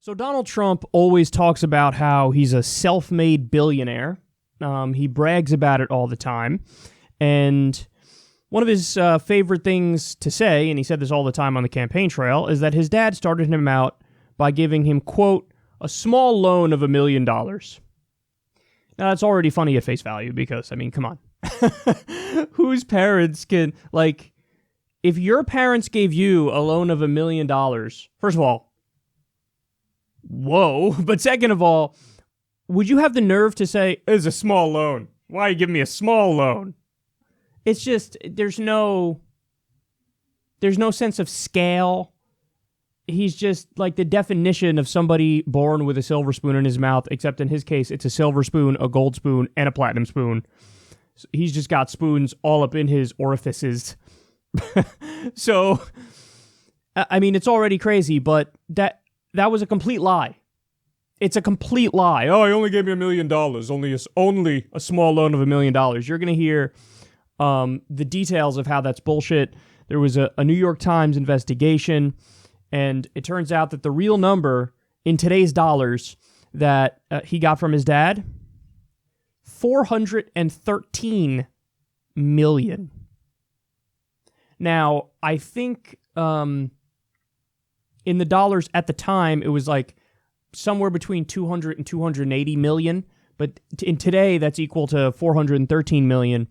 So Donald Trump always talks about how he's a self-made billionaire. He brags about it all the time. And one of his favorite things to say, and he said this all the time on the campaign trail, is that his dad started him out by giving him, quote, a small loan of $1 million. Now, that's already funny at face value because, I mean, come on. Whose parents can, like, if your parents gave you a loan of $1 million, first of all, whoa. But second of all, would you have the nerve to say, it's a small loan? Why are you giving me a small loan? It's just, there's no sense of scale. He's just like the definition of somebody born with a silver spoon in his mouth, except in his case, it's a silver spoon, a gold spoon, and a platinum spoon. So he's just got spoons all up in his orifices. So, I mean, it's already crazy, but that was a complete lie. It's a complete lie. Oh, he only gave me $1 million. Only a small loan of $1 million. You're going to hear the details of how that's bullshit. There was a New York Times investigation, and it turns out that the real number in today's dollars that he got from his dad, $413 million. Now, I think in the dollars at the time, it was like somewhere between 200 and 280 million. But in today, that's equal to 413 million.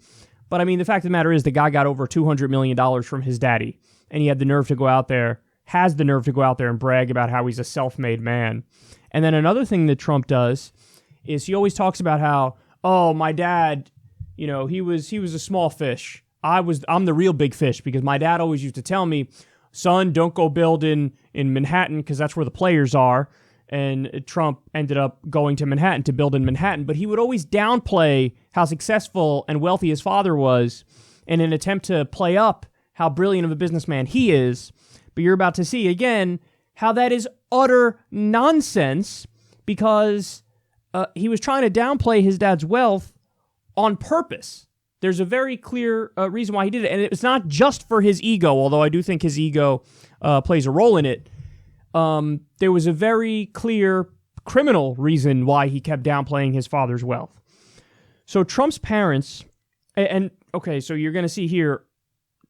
But I mean, the fact of the matter is the guy got over $200 million from his daddy. And he had the nerve to go out there, has the nerve to go out there and brag about how he's a self-made man. And then another thing that Trump does is he always talks about how, oh, my dad, you know, he was a small fish. I'm the real big fish because my dad always used to tell me, son, don't go build in Manhattan because that's where the players are. And Trump ended up going to Manhattan to build in Manhattan. But he would always downplay how successful and wealthy his father was in an attempt to play up how brilliant of a businessman he is. But you're about to see, again, how that is utter nonsense because he was trying to downplay his dad's wealth on purpose. There's a very clear reason why he did it. And it's not just for his ego, although I do think his ego plays a role in it. There was a very clear criminal reason why he kept downplaying his father's wealth. So Trump's parents, and okay, so you're going to see here,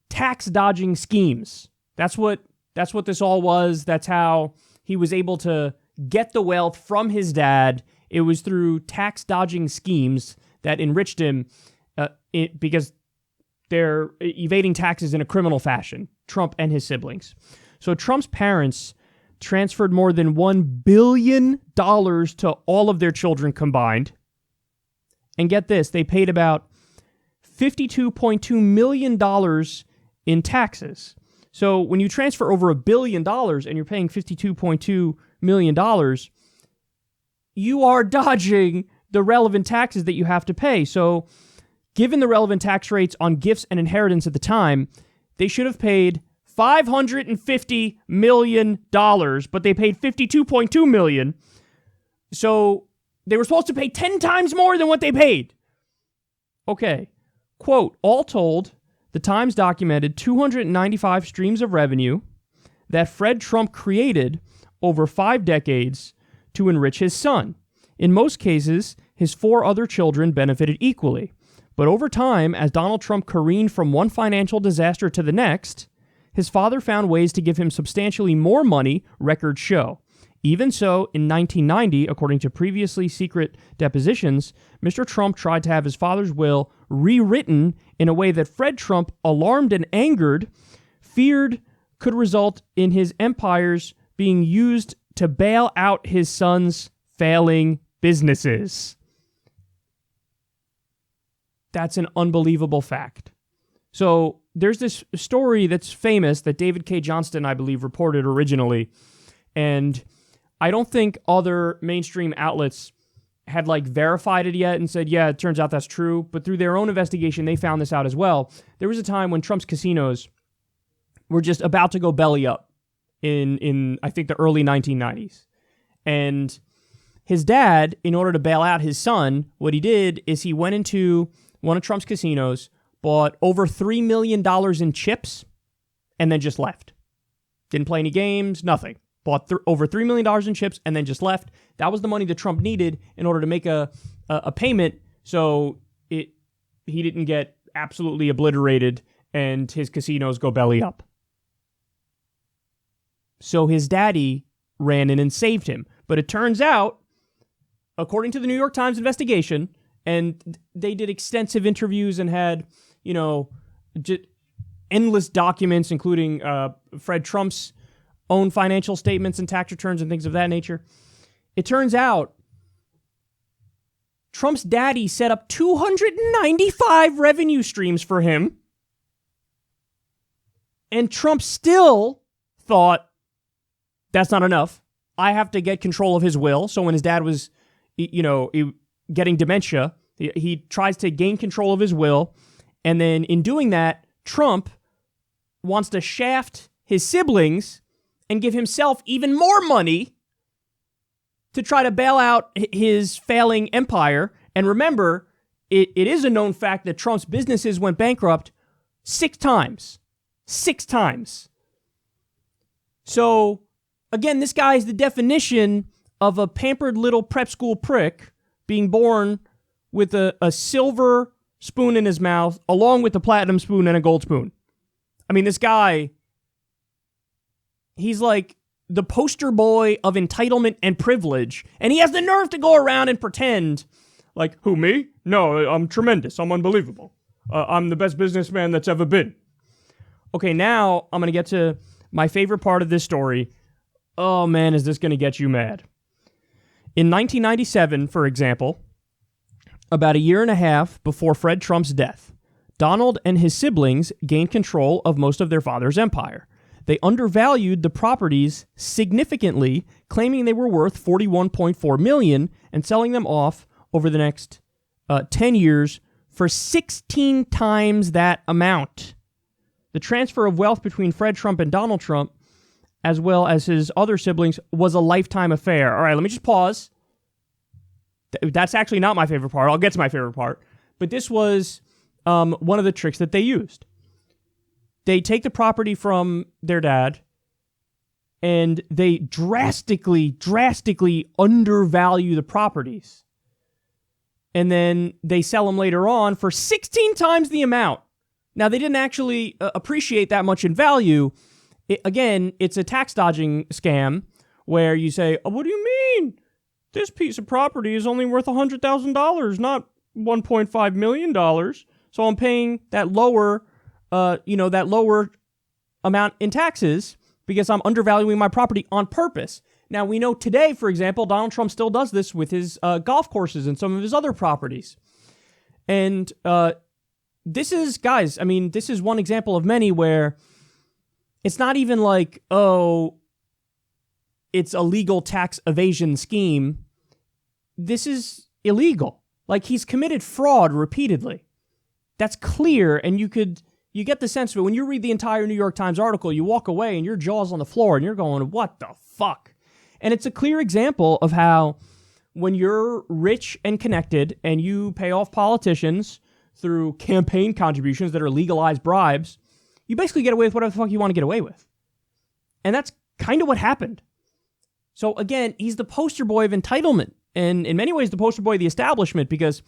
tax dodging schemes. That's what this all was. That's how he was able to get the wealth from his dad. It was through tax dodging schemes that enriched him because they're evading taxes in a criminal fashion, Trump and his siblings. So Trump's parents transferred more than $1 billion to all of their children combined. And get this, they paid about $52.2 million in taxes. So when you transfer over $1 billion and you're paying $52.2 million, you are dodging the relevant taxes that you have to pay. So given the relevant tax rates on gifts and inheritance at the time, they should have paid $550 million, but they paid $52.2 million. So they were supposed to pay 10 times more than what they paid. Okay. Quote, all told, the Times documented 295 streams of revenue that Fred Trump created over 5 decades to enrich his son. In most cases, his 4 other children benefited equally. But over time, as Donald Trump careened from one financial disaster to the next, his father found ways to give him substantially more money, records show. Even so, in 1990, according to previously secret depositions, Mr. Trump tried to have his father's will rewritten in a way that Fred Trump, alarmed and angered, feared could result in his empires being used to bail out his son's failing businesses. That's an unbelievable fact. So there's this story that's famous that David K. Johnston, I believe, reported originally. And I don't think other mainstream outlets had verified it yet and said, yeah, it turns out that's true. But through their own investigation, they found this out as well. There was a time when Trump's casinos were just about to go belly up in I think, the early 1990s. And his dad, in order to bail out his son, what he did is he went into one of Trump's casinos, bought over $3 million in chips, and then just left. Didn't play any games, nothing. bought over $3 million in chips, and then just left. That was the money that Trump needed in order to make a payment so he didn't get absolutely obliterated and his casinos go belly up. So his daddy ran in and saved him. But it turns out, according to the New York Times investigation, and they did extensive interviews and had, endless documents, including Fred Trump's own financial statements and tax returns and things of that nature. It turns out Trump's daddy set up 295 revenue streams for him, and Trump still thought, that's not enough. I have to get control of his will. So when his dad was, getting dementia, he tries to gain control of his will, and then in doing that, Trump wants to shaft his siblings and give himself even more money to try to bail out his failing empire. And remember, it is a known fact that Trump's businesses went bankrupt 6 times. 6 times. So, again, this guy is the definition of a pampered little prep school prick being born with a silver spoon in his mouth, along with a platinum spoon and a gold spoon. I mean, this guy, he's like the poster boy of entitlement and privilege, and he has the nerve to go around and pretend like, who, me? No, I'm tremendous. I'm unbelievable. I'm the best businessman that's ever been. Okay, now I'm going to get to my favorite part of this story. Oh, man, is this going to get you mad? In 1997, for example, about a year and a half before Fred Trump's death, Donald and his siblings gained control of most of their father's empire. They undervalued the properties significantly, claiming they were worth $41.4 million and selling them off over the next 10 years for 16 times that amount. The transfer of wealth between Fred Trump and Donald Trump, as well as his other siblings, was a lifetime affair. All right, let me just pause. That's actually not my favorite part. I'll get to my favorite part. But this was one of the tricks that they used. They take the property from their dad, and they drastically undervalue the properties. And then they sell them later on for 16 times the amount. Now, they didn't actually appreciate that much in value. Again, it's a tax dodging scam where you say, oh, what do you mean? This piece of property is only worth $100,000, not $1.5 million. So I'm paying that lower amount in taxes because I'm undervaluing my property on purpose. Now, we know today, for example, Donald Trump still does this with his golf courses and some of his other properties. And this is one example of many where it's not even like, oh, it's a legal tax evasion scheme. This is illegal. Like, he's committed fraud repeatedly. That's clear, and you get the sense of it. When you read the entire New York Times article, you walk away and your jaw's on the floor and you're going, what the fuck? And it's a clear example of how when you're rich and connected and you pay off politicians through campaign contributions that are legalized bribes, you basically get away with whatever the fuck you want to get away with. And that's kind of what happened. So again, he's the poster boy of entitlement, and in many ways the poster boy of the establishment, because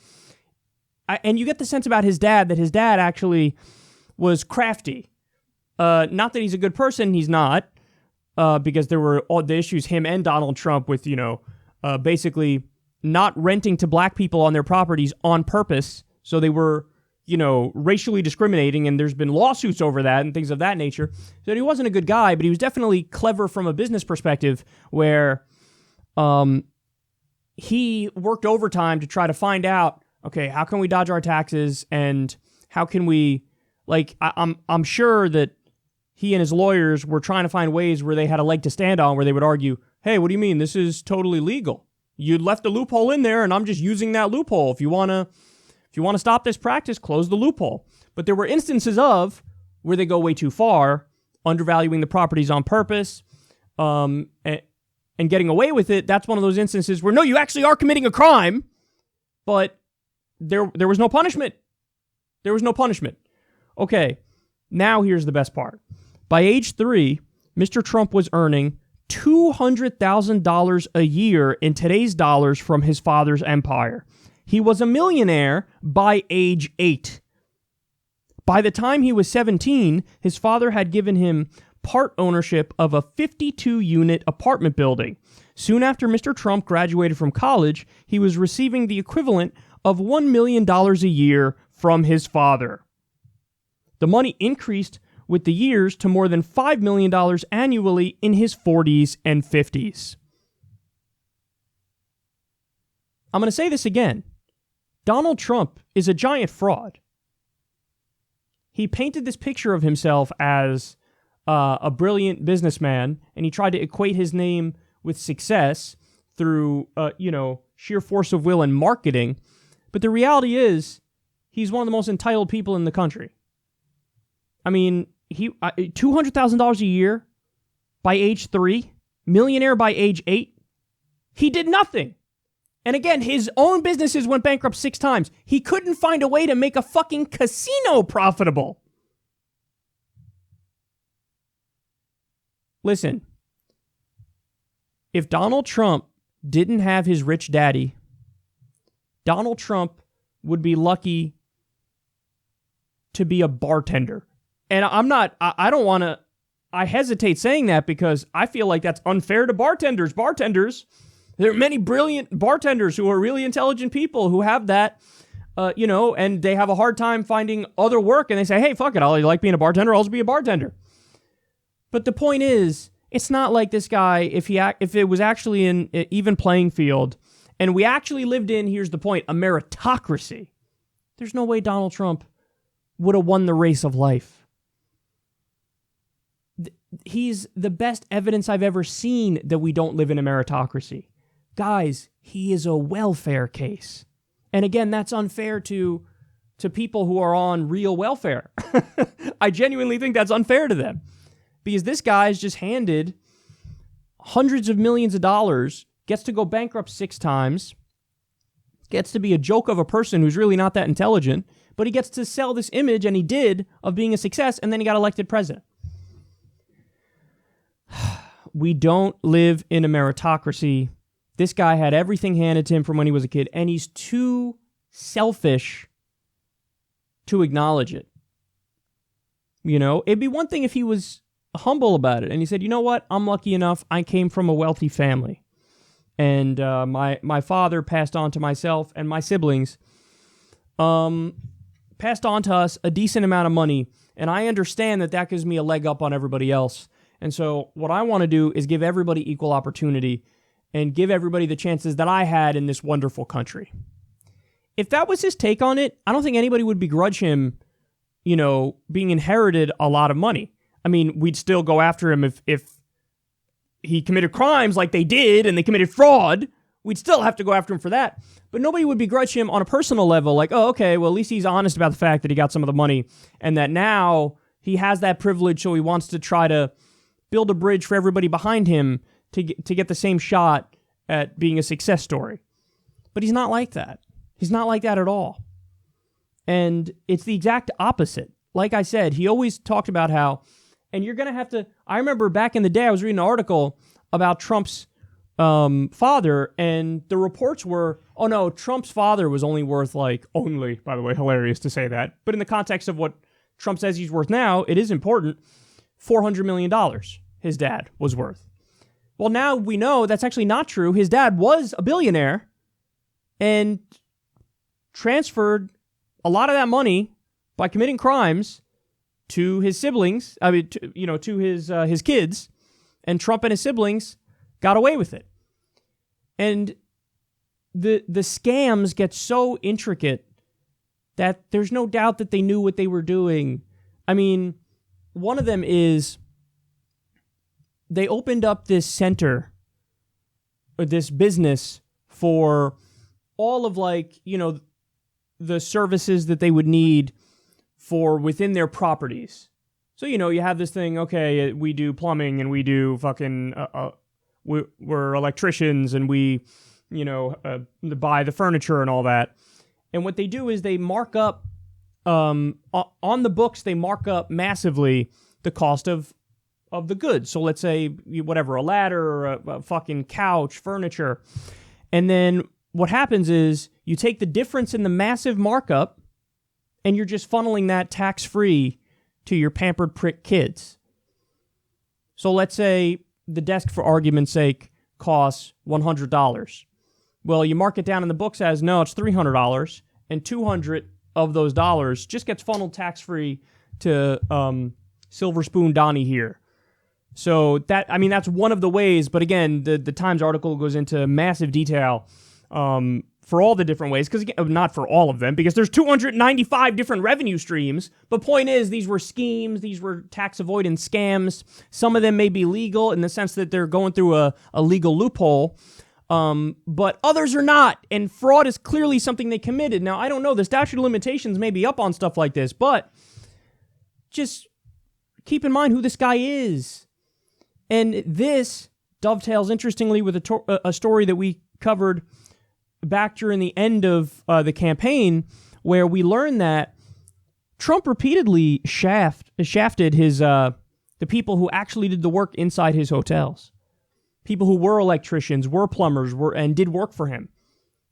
and you get the sense about his dad that his dad actually was crafty. Not that he's a good person, he's not, because there were all the issues, him and Donald Trump, with, basically not renting to black people on their properties on purpose. So they were, racially discriminating, and there's been lawsuits over that and things of that nature. So he wasn't a good guy, but he was definitely clever from a business perspective, where he worked overtime to try to find out, okay, how can we dodge our taxes, and how can we, I'm sure that he and his lawyers were trying to find ways where they had a leg to stand on, where they would argue, hey, what do you mean? This is totally legal. You left a loophole in there, and I'm just using that loophole. If you want to stop this practice, close the loophole. But there were instances of where they go way too far, undervaluing the properties on purpose, and getting away with it. That's one of those instances where, no, you actually are committing a crime, but there was no punishment. There was no punishment. Okay, now here's the best part. By age 3, Mr. Trump was earning $200,000 a year in today's dollars from his father's empire. He was a millionaire by age 8. By the time he was 17, his father had given him part ownership of a 52-unit apartment building. Soon after Mr. Trump graduated from college, he was receiving the equivalent of $1 million a year from his father. The money increased with the years to more than $5 million annually in his 40s and 50s. I'm going to say this again. Donald Trump is a giant fraud. He painted this picture of himself as a brilliant businessman, and he tried to equate his name with success through, sheer force of will and marketing. But the reality is, he's one of the most entitled people in the country. I mean, $200,000 a year by age 3, millionaire by age 8. He did nothing. And again, his own businesses went bankrupt 6 times. He couldn't find a way to make a fucking casino profitable. Listen, if Donald Trump didn't have his rich daddy, Donald Trump would be lucky to be a bartender. And I hesitate saying that because I feel like that's unfair to bartenders. There are many brilliant bartenders who are really intelligent people who have that, and they have a hard time finding other work, and they say, hey, fuck it, I like being a bartender, I'll just be a bartender. But the point is, it's not like this guy, if it was actually an even playing field, and we actually lived in, here's the point, a meritocracy, there's no way Donald Trump would have won the race of life. He's the best evidence I've ever seen that we don't live in a meritocracy. Guys, he is a welfare case. And again, that's unfair to people who are on real welfare. I genuinely think that's unfair to them. Because this guy's just handed hundreds of millions of dollars, gets to go bankrupt 6 times, gets to be a joke of a person who's really not that intelligent, but he gets to sell this image, and he did, of being a success, and then he got elected president. We don't live in a meritocracy. This guy had everything handed to him from when he was a kid, and he's too selfish to acknowledge it. It'd be one thing if he was humble about it, and he said, you know what, I'm lucky enough, I came from a wealthy family, and my father passed on to myself and my siblings, passed on to us a decent amount of money, and I understand that gives me a leg up on everybody else. And so what I want to do is give everybody equal opportunity and give everybody the chances that I had in this wonderful country. If that was his take on it, I don't think anybody would begrudge him, being inherited a lot of money. I mean, we'd still go after him if he committed crimes like they did and they committed fraud. We'd still have to go after him for that. But nobody would begrudge him on a personal level, like, oh, okay, well, at least he's honest about the fact that he got some of the money and that now he has that privilege, so he wants to try to build a bridge for everybody behind him to get the same shot at being a success story. But he's not like that. He's not like that at all. And it's the exact opposite. Like I said, he always talked about how, and you're going to have to, I remember back in the day, I was reading an article about Trump's father, and the reports were, oh no, Trump's father was only worth by the way, hilarious to say that, but in the context of what Trump says he's worth now, it is important, $400 million his dad was worth. Well, now we know that's actually not true. His dad was a billionaire and transferred a lot of that money by committing crimes to his siblings, to his kids, and Trump and his siblings got away with it. And the scams get so intricate that there's no doubt that they knew what they were doing. I mean, one of them is they opened up this center, or this business for all of the services that they would need for within their properties. So, you have this thing, okay, we do plumbing and we do fucking, we're electricians and we, buy the furniture and all that. And what they do is they mark up, on the books, they mark up massively the cost of of the goods. So let's say whatever, a ladder or a fucking couch, furniture. And then what happens is you take the difference in the massive markup and you're just funneling that tax-free to your pampered prick kids. So let's say the desk, for argument's sake, costs $100. Well, you mark it down in the books as, no, it's $300, and $200 of those dollars just gets funneled tax-free to Silver Spoon Donny here. So that's one of the ways, but again, the Times article goes into massive detail for all the different ways, because not for all of them, because there's 295 different revenue streams. But point is, these were schemes, these were tax avoidance scams. Some of them may be legal in the sense that they're going through a legal loophole, but others are not, and fraud is clearly something they committed. Now, I don't know, the statute of limitations may be up on stuff like this, but just keep in mind who this guy is. And this dovetails, interestingly, with a story that we covered back during the end of the campaign, where we learned that Trump repeatedly shafted his the people who actually did the work inside his hotels. People who were electricians, were plumbers, and did work for him.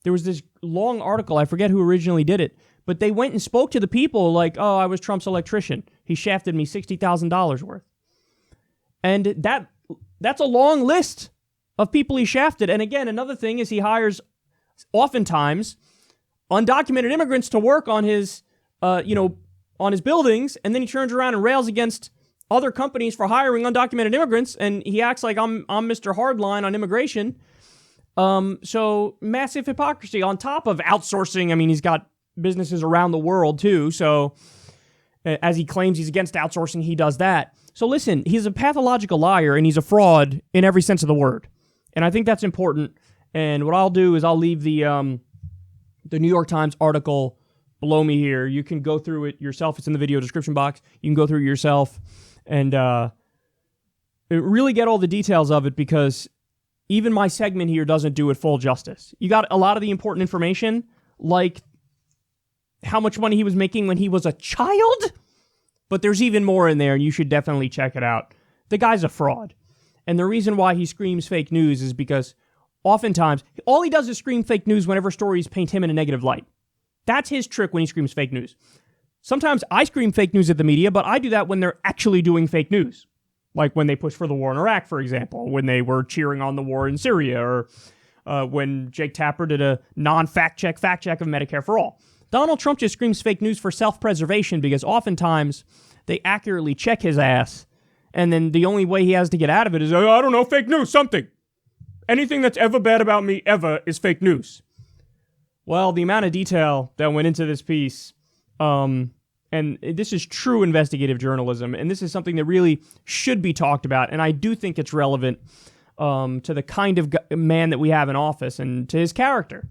There was this long article, I forget who originally did it, but they went and spoke to the people like, oh, I was Trump's electrician. He shafted me $60,000 worth. And that's a long list of people he shafted. And again, another thing is he hires oftentimes undocumented immigrants to work on his, on his buildings, and then he turns around and rails against other companies for hiring undocumented immigrants, and he acts like I'm Mr. Hardline on immigration. So massive hypocrisy on top of outsourcing. I mean, he's got businesses around the world too. So as he claims he's against outsourcing, he does that. So listen, he's a pathological liar and he's a fraud in every sense of the word. And I think that's important. And what I'll do is I'll leave the New York Times article below me here. You can go through it yourself. It's in the video description box. You can go through it yourself and really get all the details of it, because even my segment here doesn't do it full justice. You got a lot of the important information, like how much money he was making when he was a child, but there's even more in there, and you should definitely check it out. The guy's a fraud. And the reason why he screams fake news is because oftentimes, all he does is scream fake news whenever stories paint him in a negative light. That's his trick when he screams fake news. Sometimes I scream fake news at the media, but I do that when they're actually doing fake news. Like when they push for the war in Iraq, for example, when they were cheering on the war in Syria, or when Jake Tapper did a fact check of Medicare for All. Donald Trump just screams fake news for self-preservation, because oftentimes they accurately check his ass, and then the only way he has to get out of it is, I don't know, fake news, something. Anything that's ever bad about me ever is fake news. Well, the amount of detail that went into this piece, and this is true investigative journalism, and this is something that really should be talked about, and I do think it's relevant to the kind of man that we have in office and to his character.